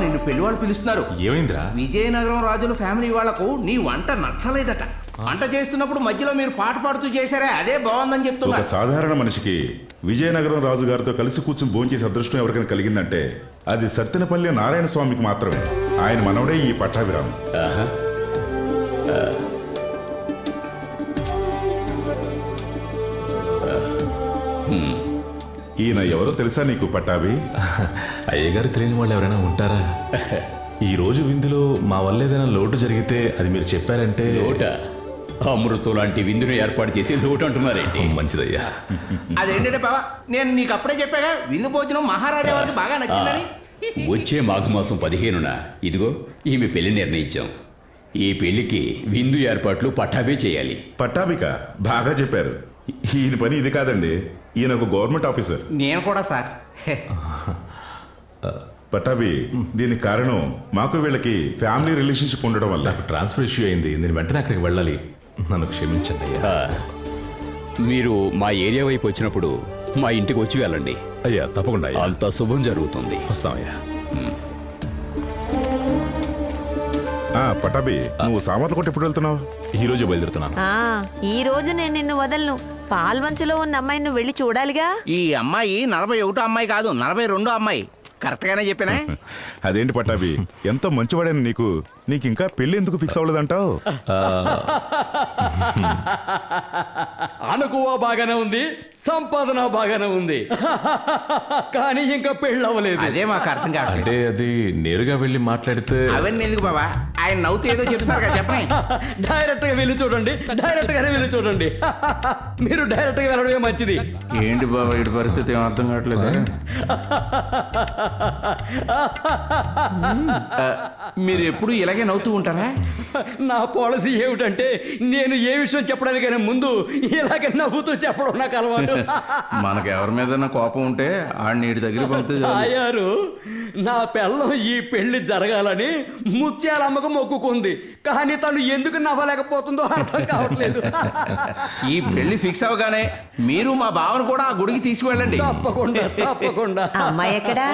నిన్ను పెళ్లి వాళ్ళు పిలుస్తున్నారు. ఏమైందిరా? విజయనగరం రాజుల ఫ్యామిలీ వాళ్లకు నీ వంట నచ్చలేదట. వంట చేస్తున్నప్పుడు మధ్యలో మీరు పాట పాడుతూ చేశారే, అదే బాగుందని చెప్తున్నా. ఒక సాధారణ మనిషికి విజయనగరం రాజు గారితో కలిసి కూర్చుని భోంచేసే అదృష్టం ఎవరికైనా కలిగిందంటే అది సత్తెనపల్లి నారాయణ స్వామికి మాత్రమే. ఆయన మనవడే ఈ పట్టాభిరాము. ఈయన ఎవరో తెలుసా నీకు పట్టాభి? అయ్యగారు తెలియని వాళ్ళు ఎవరైనా ఉంటారా? ఈ రోజు విందులో మా వల్ల ఏదైనా లోటు జరిగితే అది మీరు చెప్పారంటే. లోట? అమృతం లాంటి విందును ఏర్పాటు చేసి లోటు అంటున్నారేంటి? మంచిదయ్యా. అదేంటంటే బావా, నేను నీకు అప్పుడే చెప్పాగా విందు భోజనం మహారాజా వారికి బాగా నచ్చిందని. వచ్చే మాఘమాసం 15న ఇదిగో ఈమె పెళ్లి నిర్ణయించాం. ఈ పెళ్లికి విందు ఏర్పాట్లు పట్టాభే చేయాలి. పట్టాభిక బాగా చెప్పారు. ఈయన పని ఇది కాదండి, ఈయన ఒక గవర్నమెంట్ ఆఫీసర్. నేను కూడా సార్. పట్టాభి, దీనికి కారణం మాకు వీళ్ళకి ఫ్యామిలీ రిలేషన్షిప్ ఉండడం వల్ల. నాకు ట్రాన్స్ఫర్ ఇష్యూ అయింది, నేను వెంటనే అక్కడికి వెళ్ళాలి. నన్ను క్షమించండి అయ్యా. మీరు మా ఏరియా వైపు వచ్చినప్పుడు మా ఇంటికి వచ్చి వెళ్ళండి. అయ్యా తప్పకుండా అయ్యా. అంత శుభం జరుగుతుంది. వస్తామయ్యా. పట్టాభి, నువ్వు సామర్ల కొట్టి ఎప్పుడు వెళ్తున్నావు? ఈ రోజు బయలుదేరుతున్నాను. ఈ రోజు నేను నిన్ను వదలను. పాల్వంచులో ఉన్న అమ్మాయిని నువ్వు వెళ్ళి చూడాలిగా. ఈ అమ్మాయి 41 అమ్మాయి కాదు, 42 అమ్మాయి. కరెక్ట్ గానే చెప్పినా? అదేంటి పట్టాభి, ఎంతో మంచివాడని నీకు ఇంకా పెళ్లి ఎందుకు ఫిక్స్ అవ్వలేదంటావు? అనుకువ బాగానే ఉంది, సంపాదన బాగానే ఉంది, కానీ ఇంకా పెళ్ళి అవ్వలేదు. అదే మాకు అర్థం కాదు. అంటే అది నేరుగా వెళ్ళి మాట్లాడితే. అవన్నీ ఎందుకు బాబా, ఆయన నవ్వుతూ ఏదో చెప్తున్నారు కదా, చెప్పండి. డైరెక్ట్ గా వెళ్ళి చూడండి, డైరెక్ట్ గానే వెళ్ళి చూడండి. మీరు డైరెక్ట్ గా వెళ్ళడమే మంచిది. ఏంటి బాబా ఇటు పరిస్థితి ఏం అర్థం కావట్లేదు. మీరు ఎప్పుడు ఇలాగే నవ్వుతూ ఉంటారా? నా పాలసీ ఏమిటంటే నేను ఏ విషయం చెప్పడానికైనా ముందు ఇలాగే నవ్వుతూ చెప్పడం నాకు అలవాటు. మనకు ఎవరి మీద కోపం ఉంటే ఆ నీటి దగ్గర పంపితే అయ్యారు, నా పెళ్ళం ఈ పెళ్లి జరగాలని ముత్యాలమ్మకు మొక్కుకుంది, కానీ తను ఎందుకు నవ్వలేకపోతుందో అర్థం కావట్లేదు. ఈ పెళ్లి ఫిక్స్ అవగానే మీరు మా బావను కూడా ఆ గుడికి తీసుకువెళ్ళండి. తప్పకుండా తప్పకుండా. అమ్మాయి ఎక్కడా?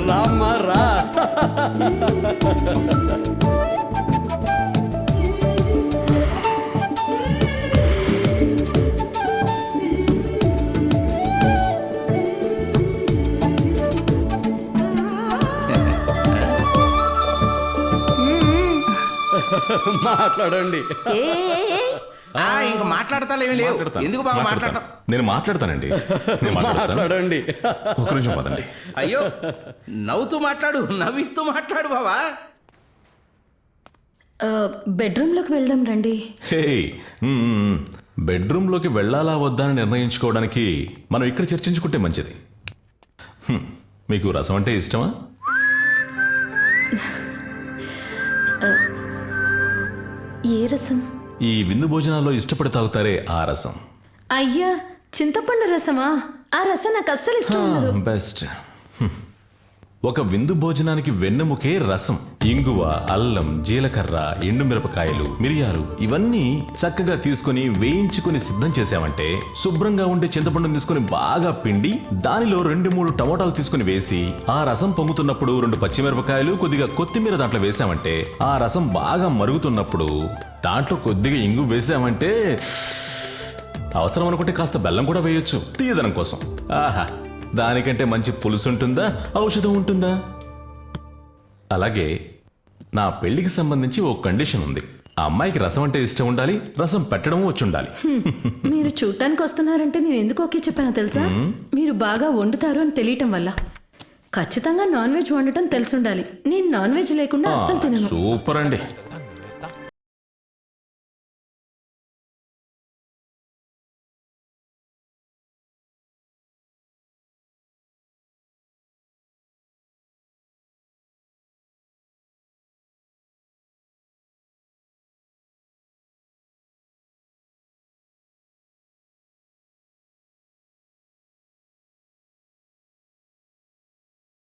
రామ్మా రా. మాట్లాడండి. ఇంకా మాట్లాడతాలేమీ లేవు. ఎందుకు బాగా మాట్లాడటం? నేను మాట్లాడతానండి. మాట్లాడండి. ఒక నిమిషం పదండి. అయ్యో, నవ్వుతూ మాట్లాడు, నవ్విస్తూ మాట్లాడు బావా. బెడ్రూమ్లోకి వెళ్దాం రండి. హే, బెడ్రూమ్లోకి వెళ్ళాలా వద్దా అని నిర్ణయించుకోవడానికి మనం ఇక్కడ చర్చించుకుంటే మంచిది. మీకు రసం అంటే ఇష్టమా? ఏ రసం? ఈ విందు భోజనాల్లో ఇష్టపడి తాగుతారే ఆ రసం. అయ్యా, చింతపండు రసమా? ఆ రసం నాకు అస్సలు ఇష్టం ఉండదు. బెస్ట్. ఒక విందు భోజనానికి వెన్నెముకే రసం. ఇంగువ, అల్లం, జీలకర్ర, ఎండుమిరపకాయలు, మిరియాలు ఇవన్నీ చక్కగా తీసుకుని వేయించుకుని సిద్ధం చేసామంటే, శుభ్రంగా ఉండే చింతపండుని తీసుకుని బాగా పిండి దానిలో 2-3 టమోటాలు తీసుకుని వేసి ఆ రసం పొంగుతున్నప్పుడు 2 పచ్చిమిరపకాయలు, కొద్దిగా కొత్తిమీర దాంట్లో వేసామంటే, ఆ రసం బాగా మరుగుతున్నప్పుడు దాంట్లో కొద్దిగా ఇంగు వేసామంటే, అవసరం అనుకుంటే కాస్త బెల్లం కూడా వేయొచ్చు తీయదనం కోసం. ఆహా, దానికంటే మంచి పులుసు ఉంటుందా, ఔషధం ఉంటుందా? అలాగే నా పెళ్లికి సంబంధించి ఓ కండిషన్ ఉంది. ఆ అమ్మాయికి రసం అంటే ఇష్టం ఉండాలి, రసం పెట్టడం వచ్చి ఉండాలి. మీరు చూడటానికి వస్తున్నారంటే నేను ఎందుకు ఓకే చెప్పానో తెలుసా? మీరు బాగా వండుతారు అని తెలియటం వల్ల. ఖచ్చితంగా నాన్ వెజ్ వండటం తెలిసి ఉండాలి. నేను నాన్ వెజ్ లేకుండా అస్సలు తినను. సూపర్ అండి.